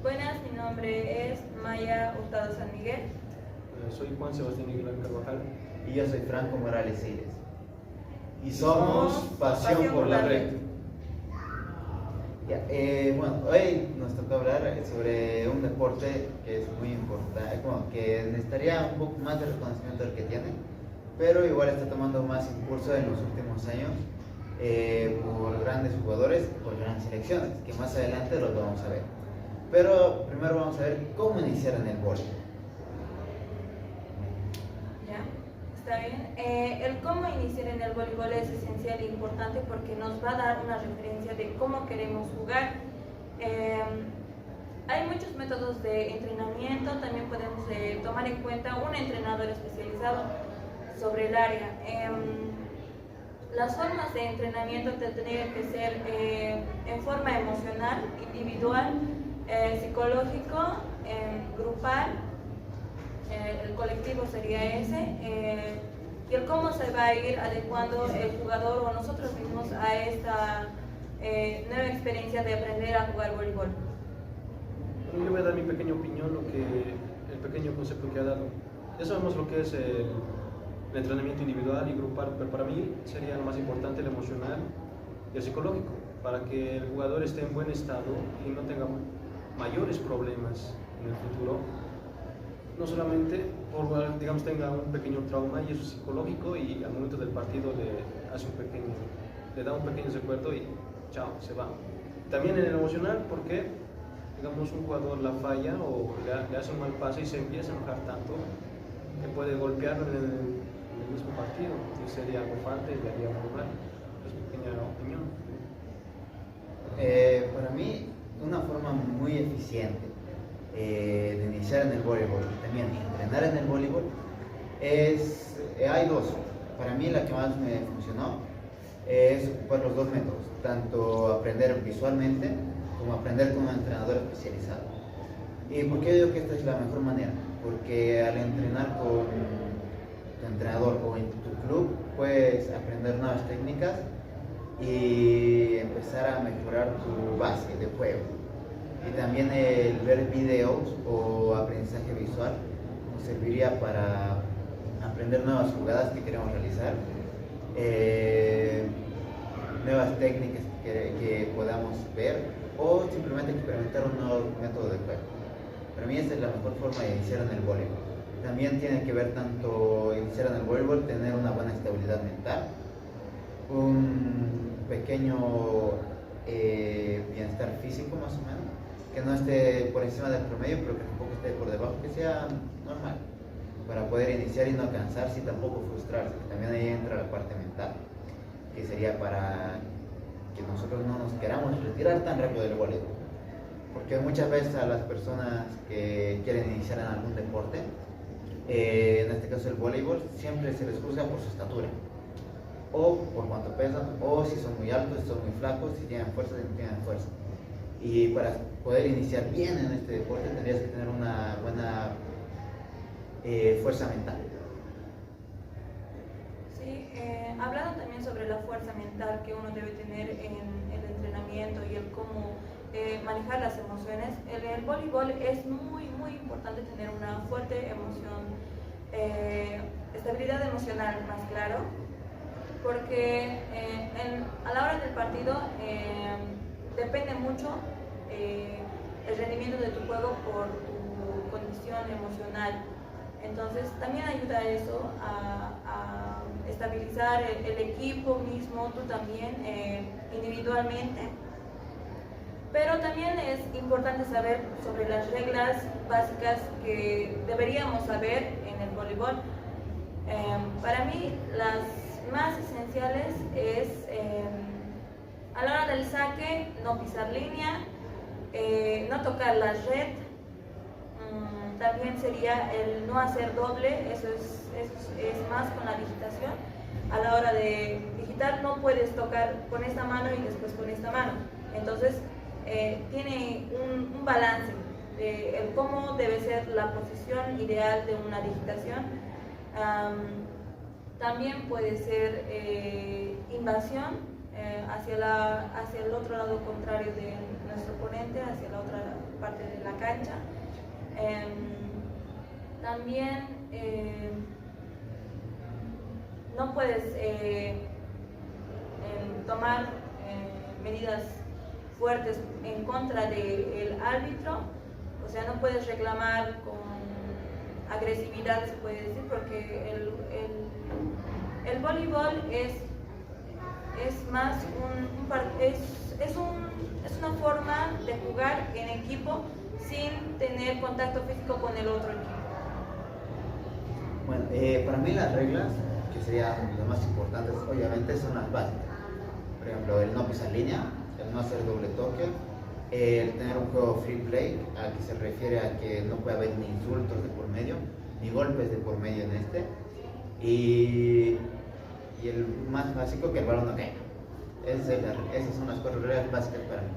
Buenas, mi nombre es Maya Hurtado San Miguel. Soy Juan Sebastián Aguilar Carvajal. Y yo soy Franco Morales Siles. Y somos Pasión por la Red. Bueno, hoy nos tocó hablar sobre un deporte que es muy importante, como que necesitaría un poco más de reconocimiento del que tiene, pero igual está tomando más impulso en los últimos años por grandes jugadores, por grandes selecciones, que más adelante los vamos a ver. Pero primero vamos a ver cómo iniciar en el vóley. ¿Ya? ¿Está bien? El cómo iniciar en el voleibol es esencial e importante porque nos va a dar una referencia de cómo queremos jugar. Hay muchos métodos de entrenamiento, también podemos tomar en cuenta un entrenador especializado sobre el área. Las formas de entrenamiento tendrían que ser en forma emocional, individual, psicológico, grupal, el colectivo sería ese, y el cómo se va a ir adecuando el jugador o nosotros mismos a esta nueva experiencia de aprender a jugar voleibol. Bueno, yo voy a dar mi pequeña opinión, el pequeño concepto que ha dado. Ya sabemos lo que es el entrenamiento individual y grupal, pero para mí sería lo más importante el emocional y el psicológico, para que el jugador esté en buen estado y no tenga mayores problemas en el futuro, no solamente por, digamos, tenga un pequeño trauma y eso es psicológico y al momento del partido le da un pequeño recuerdo y chao, se va. También en el emocional porque, digamos, un jugador la falla o le hace un mal pase y se empieza a enojar tanto que puede golpearlo en el mismo partido y sería algo falta y le haría muy mal. Es mi pequeña opinión. Para mí, una forma muy eficiente de iniciar en el voleibol y también entrenar en el voleibol hay dos. Para mí la que más me funcionó es ocupar los dos métodos, tanto aprender visualmente como aprender con un entrenador especializado. ¿Y por qué digo que esta es la mejor manera? Porque al entrenar con tu entrenador o en tu club puedes aprender nuevas técnicas y empezar a mejorar tu base de juego. Y también el ver videos o aprendizaje visual nos serviría para aprender nuevas jugadas que queremos realizar, nuevas técnicas que podamos ver o simplemente experimentar un nuevo método de juego. Para mí esta es la mejor forma de iniciar en el voleibol. También tiene que ver tanto iniciar en el voleibol, tener una buena estabilidad mental, un pequeño bienestar físico más o menos, que no esté por encima del promedio, pero que tampoco esté por debajo, que sea normal, para poder iniciar y no cansarse y tampoco frustrarse, que también ahí entra la parte mental, que sería para que nosotros no nos queramos retirar tan rápido del voleibol, porque muchas veces a las personas que quieren iniciar en algún deporte, en este caso el voleibol, siempre se les juzga por su estatura, o por cuánto pesan, o si son muy altos, si son muy flacos, si tienen fuerza, si no tienen fuerza. Y para poder iniciar bien en este deporte tendrías que tener una buena fuerza mental. Sí, hablando también sobre la fuerza mental que uno debe tener en el entrenamiento y el cómo manejar las emociones, en el voleibol es muy importante tener una fuerte emoción, estabilidad emocional más claro, porque a la hora del partido depende mucho el rendimiento de tu juego por tu condición emocional. Entonces también ayuda eso a estabilizar el equipo mismo, tú también individualmente. Pero también es importante saber sobre las reglas básicas que deberíamos saber en el voleibol. Para mí las más esenciales es a la hora del saque no pisar línea, no tocar la red, También sería el no hacer doble, eso es más con la digitación. A la hora de digitar no puedes tocar con esta mano y después con esta mano. Entonces tiene un balance de el cómo debe ser la posición ideal de una digitación. También puede ser invasión hacia el otro lado contrario de nuestro oponente, hacia la otra parte de la cancha. También no puedes tomar medidas fuertes en contra del árbitro, o sea, no puedes reclamar con agresividad, se puede decir, porque el voleibol es más es una forma de jugar en equipo sin tener contacto físico con el otro equipo. Bueno, para mí las reglas, que serían las más importantes, obviamente son las básicas. Por ejemplo, el no pisar línea, el no hacer doble toque, el tener un juego free play, a que se refiere a que no puede haber ni insultos de por medio, ni golpes de por medio en este, y el más básico, que el balón no caiga. Esas son las 4 reglas básicas para mí.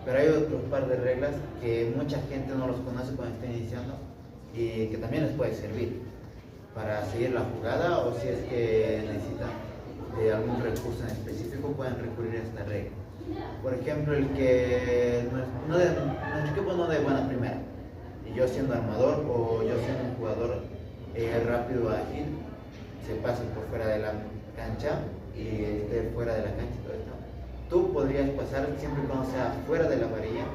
Pero hay otro par de reglas que mucha gente no los conoce cuando está iniciando y que también les puede servir para seguir la jugada, o si es que necesitan de algún recurso en específico, pueden recurrir a esta regla. Por ejemplo, el que nuestro equipo no de buena primera, y yo siendo armador o yo siendo un jugador rápido, ágil, se pase por fuera de la cancha y esté fuera de la cancha y todo esto, tú podrías pasar siempre y cuando sea fuera de la varilla,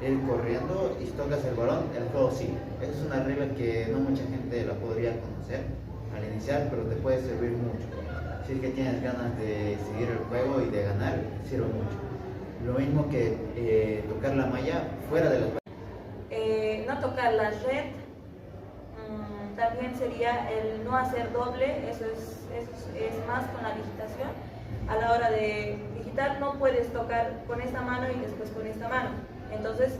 ir corriendo, y si tocas el balón, el juego sigue. Esa es una regla que no mucha gente la podría conocer al iniciar, pero te puede servir mucho. Si es que tienes ganas de seguir el juego y de ganar, sirve mucho. Lo mismo que tocar la malla fuera de las vallas. No tocar la red. También sería el no hacer doble, eso es más con la digitación. A la hora de digitar no puedes tocar con esta mano y después con esta mano. Entonces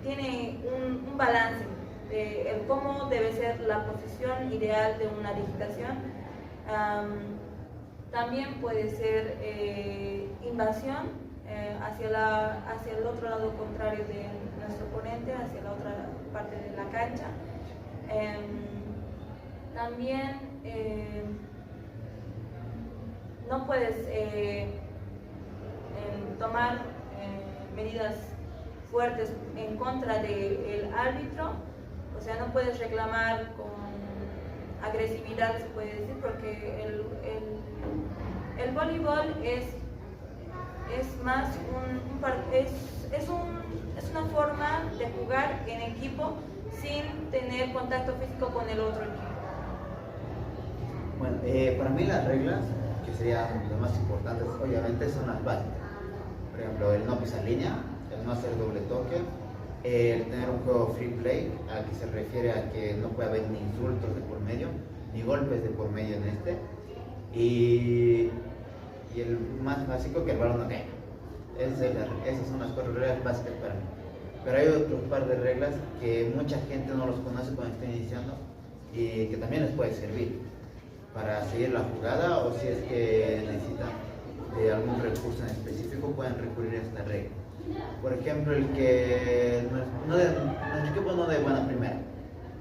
tiene un balance de el cómo debe ser la posición ideal de una digitación. También puede ser invasión hacia el otro lado contrario de nuestro oponente, hacia la otra parte de la cancha. También no puedes tomar medidas fuertes en contra del árbitro, o sea, no puedes reclamar con agresividad, se puede decir, porque el voleibol es más es una forma de jugar en equipo sin tener contacto físico con el otro equipo. Bueno, para mí las reglas, que serían las más importantes, obviamente son las básicas. Por ejemplo, el no pisar línea, el no hacer doble toque, el tener un juego free play, a que se refiere a que no puede haber ni insultos de por medio, ni golpes de por medio en este, y el más básico, que el balón no caiga. Esas son las 4 reglas básicas para mí. Pero hay otro par de reglas que mucha gente no los conoce cuando está iniciando y que también les puede servir para seguir la jugada, o si es que necesitan de algún recurso en específico, pueden recurrir a esta regla. Por ejemplo, el que nuestro equipo no de buena primera,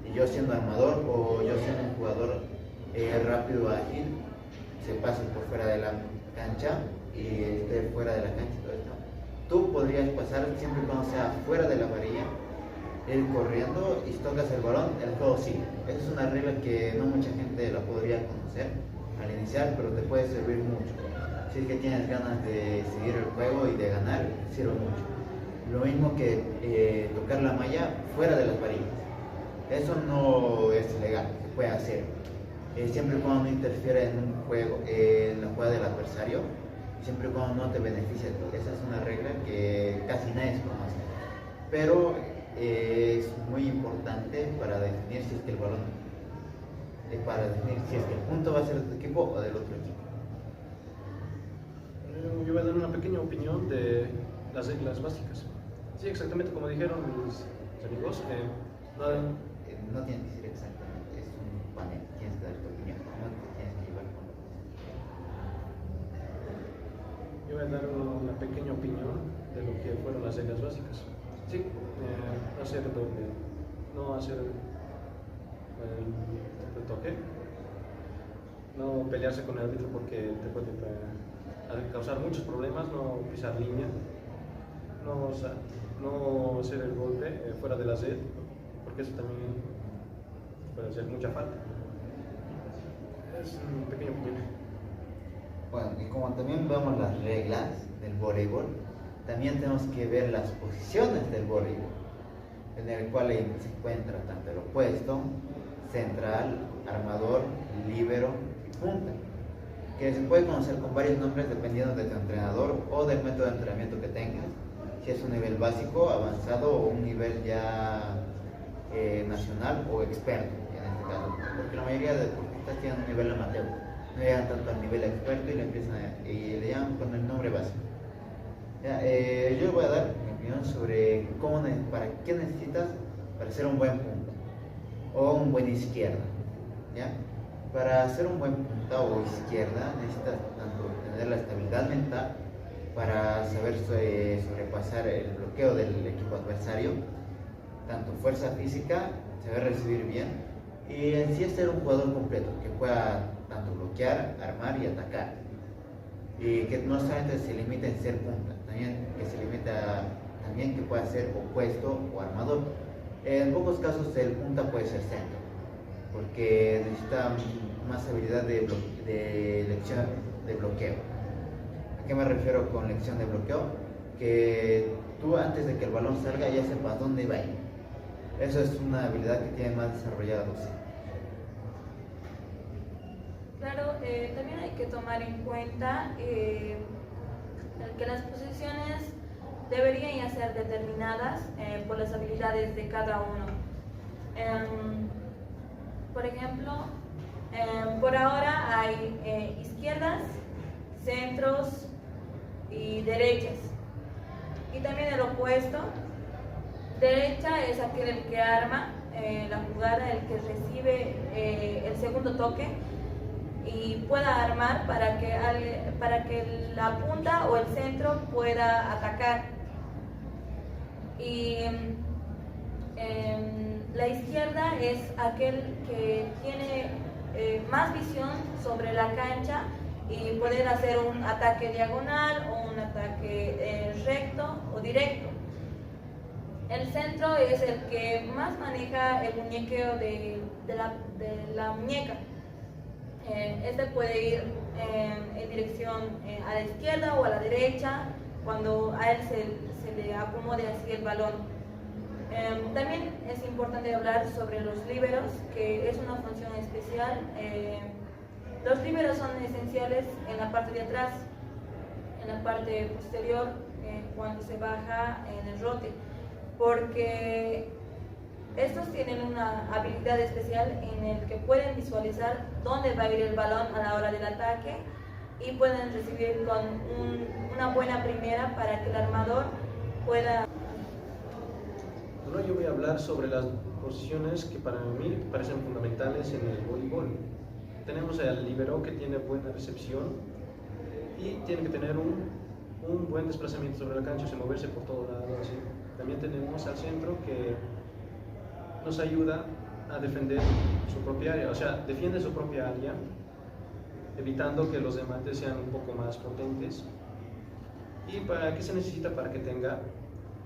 y yo siendo armador o yo siendo un jugador rápido, ágil, se pase por fuera de la cancha y esté fuera de la cancha y todo esto, tú podrías pasar siempre y cuando sea fuera de la varilla, ir corriendo, y si tocas el balón, el juego sigue. Esa es una regla que no mucha gente la podría conocer al iniciar, pero te puede servir mucho. Si es que tienes ganas de seguir el juego y de ganar, sirve mucho. Lo mismo que tocar la malla fuera de las varillas. Eso no es legal, se puede hacer. Siempre y cuando no interfiera en un juego, en la jugada del adversario, siempre y cuando no te beneficie. Esa es una regla que casi nadie conoce. Pero es muy importante para definir si es que el balón, para definir si es que el punto va a ser de tu equipo o del otro equipo. Yo voy a dar una pequeña opinión de las reglas básicas. Sí, exactamente como dijeron mis amigos. No, No tienes que decir exactamente, es un panel, tienes que dar tu opinión, no te tienes que llevar con lo que yo voy a dar una pequeña opinión de lo que fueron las reglas básicas. Sí, no hacer doble, no hacer el toque, no pelearse con el árbitro porque te puede causar muchos problemas, no pisar línea, no hacer el golpe fuera de la red, porque eso también puede hacer mucha falta. Es un pequeño opinión. Bueno, y como también vemos las reglas del voleibol, también tenemos que ver las posiciones del voleibol, en el cual se encuentra tanto el opuesto, central, armador, líbero y punta, que se puede conocer con varios nombres dependiendo de tu entrenador o del método de entrenamiento que tengas, si es un nivel básico, avanzado o un nivel ya nacional o experto, en este caso, porque la mayoría de deportistas tienen un nivel amateur, no llegan tanto al nivel experto y le llaman con el nombre básico. Ya, yo voy a dar mi opinión sobre para qué necesitas para ser un buen punta o un buen izquierda. ¿Ya? Para ser un buen punta o izquierda necesitas tanto tener la estabilidad mental para saber sobrepasar el bloqueo del equipo adversario, tanto fuerza física, saber recibir bien y en sí ser un jugador completo que pueda tanto bloquear, armar y atacar, y que no solamente se limite en ser punta, también que se limita también que pueda ser opuesto o armador. En pocos casos el punta puede ser centro, porque necesita más habilidad de lección de bloqueo. ¿A qué me refiero con lección de bloqueo? Que tú antes de que el balón salga ya sepas dónde va a ir. Eso es una habilidad que tiene más desarrollada Lucía. Claro, también hay que tomar en cuenta que las posiciones deberían ya ser determinadas por las habilidades de cada uno. Por ejemplo, por ahora hay izquierdas, centros y derechas. Y también el opuesto. Derecha es aquel el que arma la jugada, el que recibe el segundo toque y pueda armar para que la punta o el centro pueda atacar. Y la izquierda es aquel que tiene más visión sobre la cancha y poder hacer un ataque diagonal o un ataque recto o directo. El centro es el que más maneja el muñequeo de la muñeca. Este puede ir en dirección a la izquierda o a la derecha cuando a él se le acomode así el balón. También es importante hablar sobre los líberos, que es una función especial. Los líberos son esenciales en la parte de atrás, en la parte posterior, cuando se baja en el rote, porque estos tienen una habilidad especial en el que pueden visualizar dónde va a ir el balón a la hora del ataque y pueden recibir con una buena primera para que el armador pueda... Bueno, yo voy a hablar sobre las posiciones que para mí parecen fundamentales en el voleibol. Tenemos al líbero, que tiene buena recepción y tiene que tener un buen desplazamiento sobre la cancha, sin moverse por todo lado. Así. También tenemos al centro, que nos ayuda a defender su propia área, o sea, defiende su propia área, evitando que los remates sean un poco más potentes. ¿Y para qué se necesita para que tenga?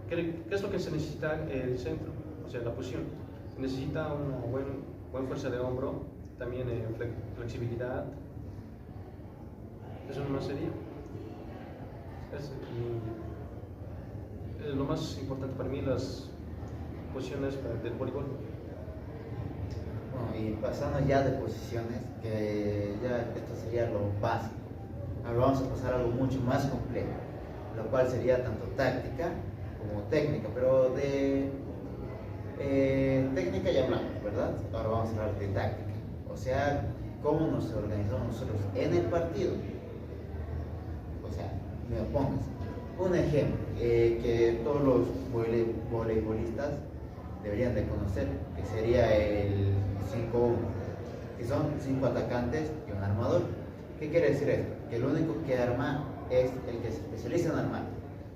¿Qué es lo que se necesita el centro? O sea, la posición. Se necesita una buena fuerza de hombro, también flexibilidad. Eso nomás sería. Es lo más importante para mí, las posiciones del voleibol. Bueno, y pasando ya de posiciones, que ya esto sería lo básico. Ahora vamos a pasar a algo mucho más complejo, lo cual sería tanto táctica como técnica, pero de técnica ya hablamos, ¿verdad? Ahora vamos a hablar de táctica, o sea, cómo nos organizamos nosotros en el partido. O sea, me pongas un ejemplo que todos los voleibolistas deberían de conocer, que sería el 5-1, que son 5 atacantes y un armador. ¿Qué quiere decir esto? Que el único que arma es el que se especializa en armar,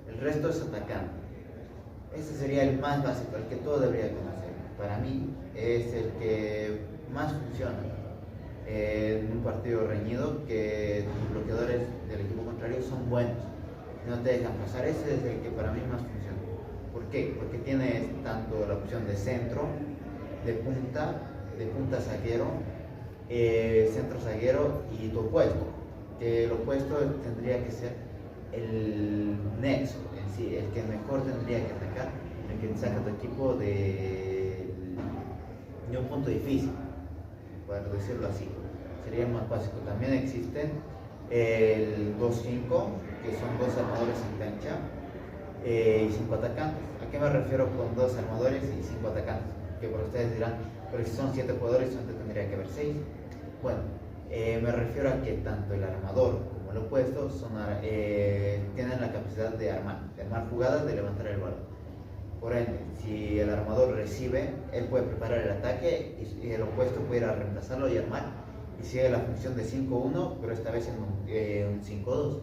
el resto es atacante. Ese sería el más básico, el que todo debería conocer. Para mí es el que más funciona en un partido reñido, que los bloqueadores del equipo contrario son buenos, no te dejan pasar. Ese es el que para mí más funciona. ¿Por qué? Porque tienes tanto la opción de centro, de punta zaguero, centro zaguero y tu opuesto, que el opuesto tendría que ser el nexo en sí, el que mejor tendría que atacar, el que saca tu equipo de un punto difícil, para decirlo así. Sería el más básico. También existen el 2-5, que son 2 armadores en cancha y 5 atacantes. ¿A qué me refiero con 2 armadores y 5 atacantes? Que por ustedes dirán, pero si son 7 jugadores, entonces tendría que haber 6. Bueno, me refiero a que tanto el armador como el opuesto tienen la capacidad de armar jugadas, de levantar el balón. Por ende, si el armador recibe, él puede preparar el ataque y el opuesto puede ir a reemplazarlo y armar. Y sigue la función de 5-1, pero esta vez en un 5-2.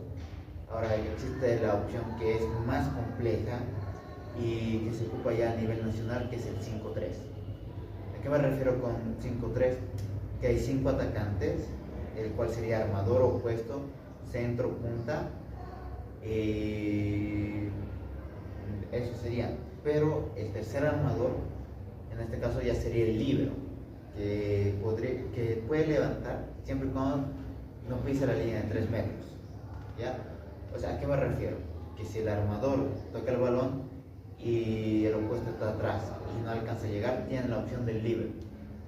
Ahora existe la opción que es más compleja y que se ocupa ya a nivel nacional, que es el 5-3. ¿A qué me refiero con 5-3? Que hay 5 atacantes, el cual sería armador, opuesto, centro, punta. Eso sería. Pero el tercer armador, en este caso ya sería el líbero, que puede levantar siempre y cuando no pise la línea de 3 metros. ¿Ya? O sea, ¿a qué me refiero? Que si el armador toca el balón y el opuesto está atrás y no alcanza a llegar, tiene la opción del líbero.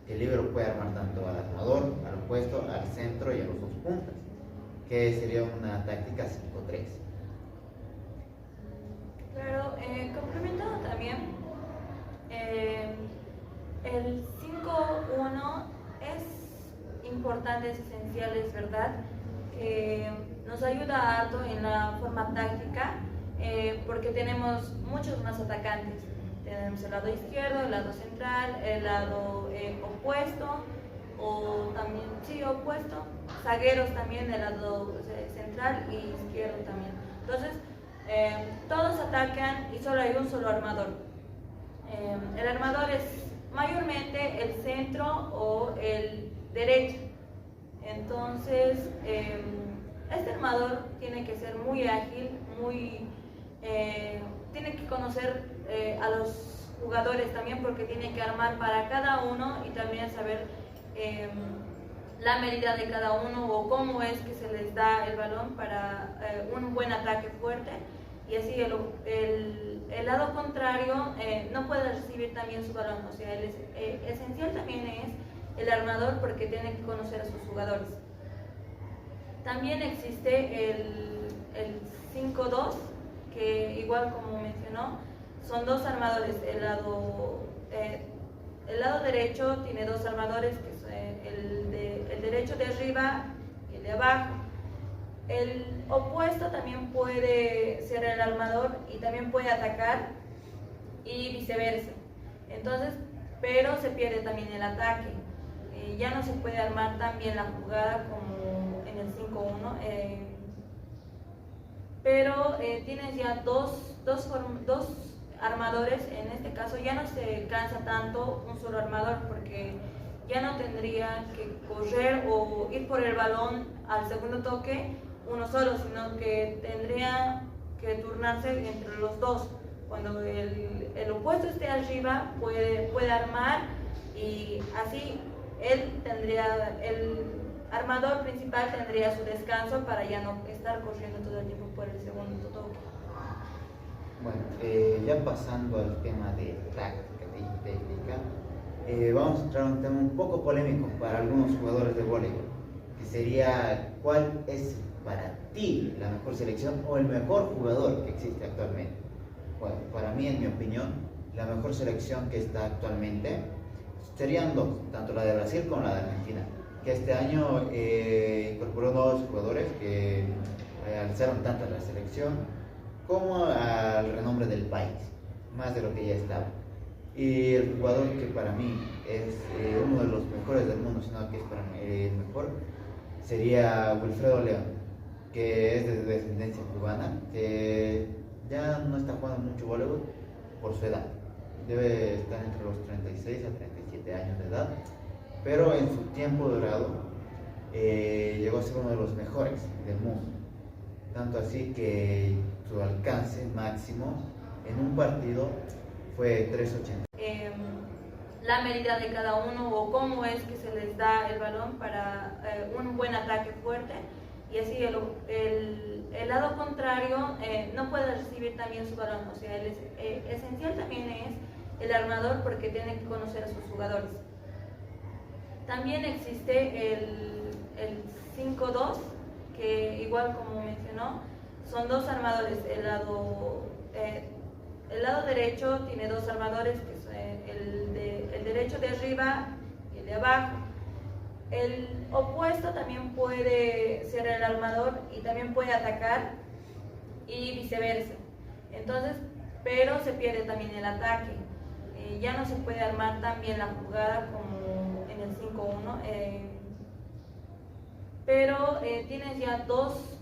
Que el líbero puede armar tanto al armador, al opuesto, al centro y a los 2 puntas, que sería una táctica 5-3. Claro, complementando también, el 5-1 es importante, es esencial, es verdad, que nos ayuda harto en la forma táctica, porque tenemos muchos más atacantes. Tenemos el lado izquierdo, el lado central, el lado opuesto, o también, sí, opuesto, zagueros también del lado central y izquierdo también. Entonces, todos atacan y solo hay un solo armador. El armador es mayormente el centro o el derecho. Entonces, este armador tiene que ser muy ágil, tiene que conocer a los jugadores también, porque tiene que armar para cada uno y también saber la medida de cada uno o cómo es que se les da el balón para un buen ataque fuerte, y así el lado contrario no puede recibir también su balón. O sea, esencial también es el armador, porque tiene que conocer a sus jugadores. También existe el 5-2, que igual como mencionó, son 2 armadores. El lado derecho tiene 2 armadores, que es el derecho de arriba y el de abajo. El opuesto también puede ser el armador y también puede atacar, y viceversa. Entonces, pero se pierde también el ataque. Ya no se puede armar tan bien la jugada como en el 5-1. Pero tienes ya dos armadores. En este caso ya no se cansa tanto un solo armador, porque ya no tendría que correr o ir por el balón al segundo toque uno solo, sino que tendría que turnarse entre los 2. Cuando el opuesto esté arriba, puede armar, y así el armador principal tendría su descanso para ya no estar corriendo todo el tiempo por el segundo toque. Bueno, ya pasando al tema de táctica y técnica, vamos a entrar a un tema un poco polémico para algunos jugadores de voleibol, que sería: ¿cuál es para ti la mejor selección o el mejor jugador que existe actualmente? Bueno, para mí, en mi opinión, la mejor selección que está actualmente serían 2, tanto la de Brasil como la de Argentina, que este año incorporó nuevos jugadores que alzaron tanto a la selección como al renombre del país, más de lo que ya estaba. Y el jugador que para mí es uno de los mejores del mundo, sino que es para mí el mejor, sería Wilfredo León, que es de descendencia cubana, que ya no está jugando mucho voleibol por su edad. Debe estar entre los 36 a 37 años de edad, pero en su tiempo dorado llegó a ser uno de los mejores del mundo. Tanto así que su alcance máximo en un partido fue 3.80. La medida de cada uno o cómo es que se les da el balón para un buen ataque fuerte, y así el lado contrario no puede recibir también su balón. O sea, esencial también es el armador, porque tiene que conocer a sus jugadores. También existe el 5-2, que igual como mencionó, son dos armadores. El lado derecho tiene dos armadores, que es el derecho de arriba y el de abajo. El opuesto también puede ser el armador y también puede atacar, y viceversa. Entonces, pero se pierde también el ataque. Ya no se puede armar tan bien la jugada como en el 5-1. Pero tienes ya dos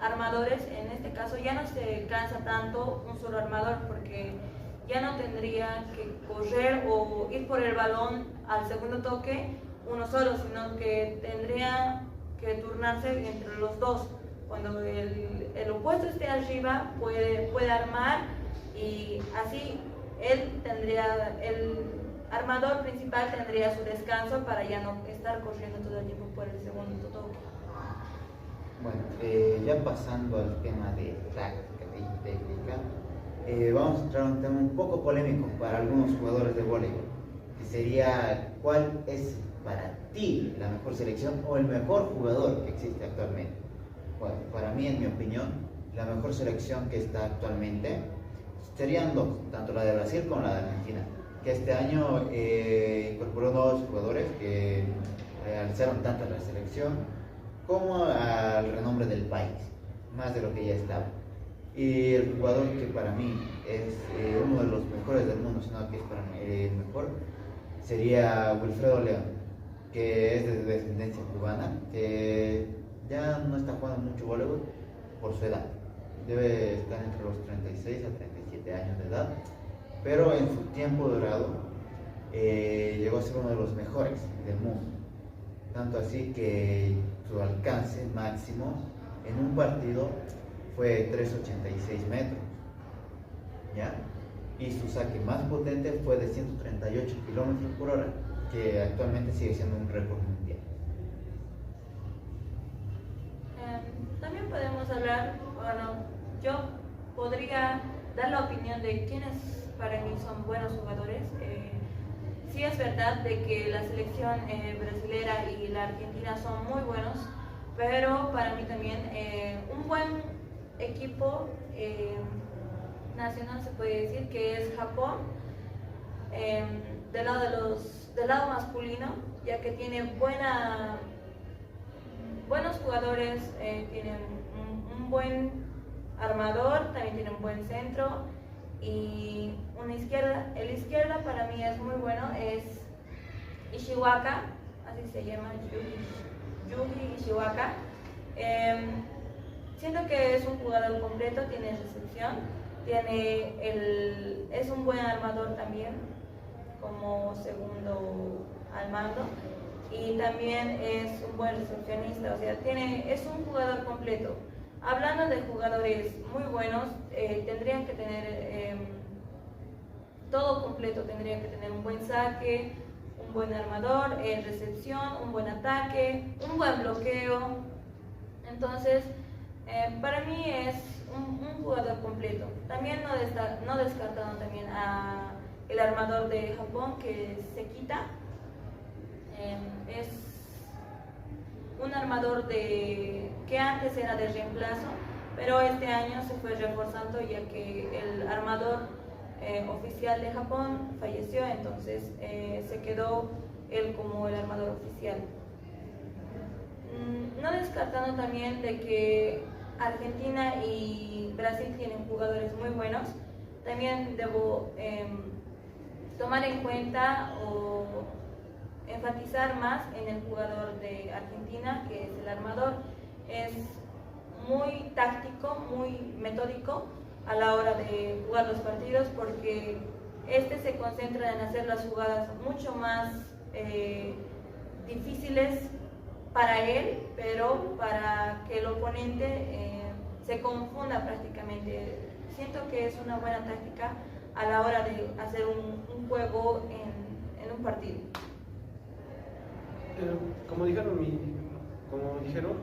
armadores. En este caso ya no se cansa tanto un solo armador, porque ya no tendría que correr o ir por el balón al segundo toque uno solo, sino que tendría que turnarse entre los dos. Cuando el opuesto esté arriba puede armar, y así el armador principal tendría su descanso para ya no estar corriendo todo el tiempo por el segundo toque. Bueno, ya pasando al tema de táctica y técnica, vamos a entrar a un tema un poco polémico para algunos jugadores de voleibol, que sería: ¿cuál es para ti la mejor selección o el mejor jugador que existe actualmente? Bueno, para mí, en mi opinión, la mejor selección que está actualmente serían dos, tanto la de Brasil como la de Argentina, que este año incorporó nuevos jugadores que alzaron tanto a la selección como al renombre del país, más de lo que ya estaba. Y el jugador que para mí es uno de los mejores del mundo, sino que es para mí el mejor, sería Wilfredo León, que es de descendencia cubana, que ya no está jugando mucho voleibol por su edad. Debe estar entre los 36 a 37 años de edad, pero en su tiempo dorado llegó a ser uno de los mejores del mundo. Tanto así que su alcance máximo en un partido fue 3.86 metros, ¿ya? Y su saque más potente fue de 138 kilómetros por hora, que actualmente sigue siendo un récord mundial. También podemos hablar, bueno, yo podría dar la opinión de quiénes para mí son buenos jugadores. Sí es verdad de que la selección brasilera y la argentina son muy buenos, pero para mí también un buen equipo nacional se puede decir que es Japón, del lado masculino, ya que tiene buenos jugadores, tienen un buen armador, también tiene un buen centro y una izquierda. El izquierda para mí es muy bueno, es Ishiwaka, así se llama, Yuji Ishiwaka. Siento que es un jugador completo, tiene recepción, es un buen armador también, como segundo al mando, y también es un buen recepcionista. O sea, es un jugador completo. Hablando de jugadores muy buenos, tendrían que tener todo completo. Tendrían que tener un buen saque, un buen armador, recepción, un buen ataque, un buen bloqueo. Entonces, para mí es un jugador completo. También no descartando también a el armador de Japón, que es Sekita. Es un armador que antes era de reemplazo, pero este año se fue reforzando, ya que el armador oficial de Japón falleció. Entonces se quedó él como el armador oficial. No descartando también de que Argentina y Brasil tienen jugadores muy buenos. También debo tomar en cuenta o enfatizar más en el jugador de Argentina, que es el armador. Es muy táctico, muy metódico a la hora de jugar los partidos, porque se concentra en hacer las jugadas mucho más difíciles para él, pero para que el oponente se confunda prácticamente. Siento que es una buena táctica a la hora de hacer un juego en un partido. Como dijeron,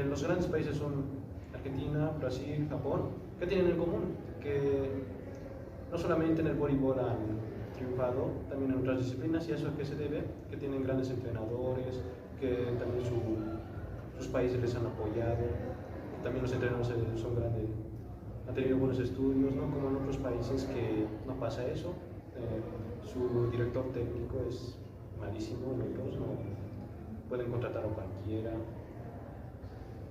los grandes países son Argentina, Brasil, Japón. ¿Qué tienen en común? Que no solamente en el voleibol han triunfado, también en otras disciplinas. ¿Y eso a qué se debe? Que tienen grandes entrenadores, que también sus países les han apoyado, también los entrenadores son grandes, han tenido buenos estudios, ¿no? Como en otros países que no pasa eso. Su director técnico es malísimo, en otros no pueden contratar a cualquiera.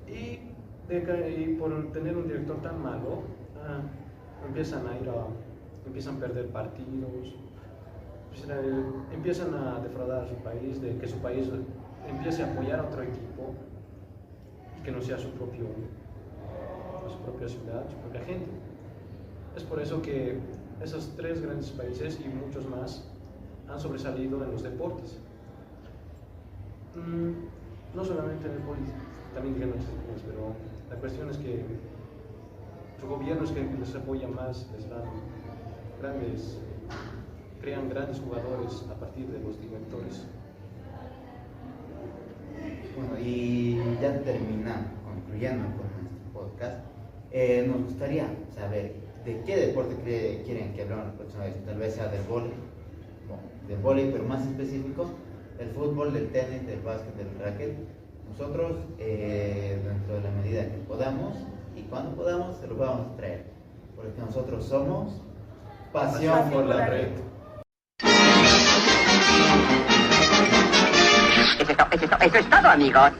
Y por tener un director tan malo, empiezan a perder partidos, empiezan a defraudar a su país, de que su país empiece a apoyar a otro equipo que no sea su propia ciudad, su propia gente. Es por eso que esos tres grandes países y muchos más han sobresalido en los deportes. No solamente en el político, también en otras disciplinas, pero la cuestión es que su gobierno es que les apoya más, les dan crean grandes jugadores a partir de los directores. Bueno, y ya concluyendo con nuestro podcast, nos gustaría saber de qué deporte quieren que hablemos la próxima vez. Tal vez sea del vóley, pero más específico, del fútbol, del tenis, del básquet, del raquet. Nosotros, dentro de la medida que podamos y cuando podamos, se lo vamos a traer, porque nosotros somos Pasión por la Red. Eso es todo, amigos.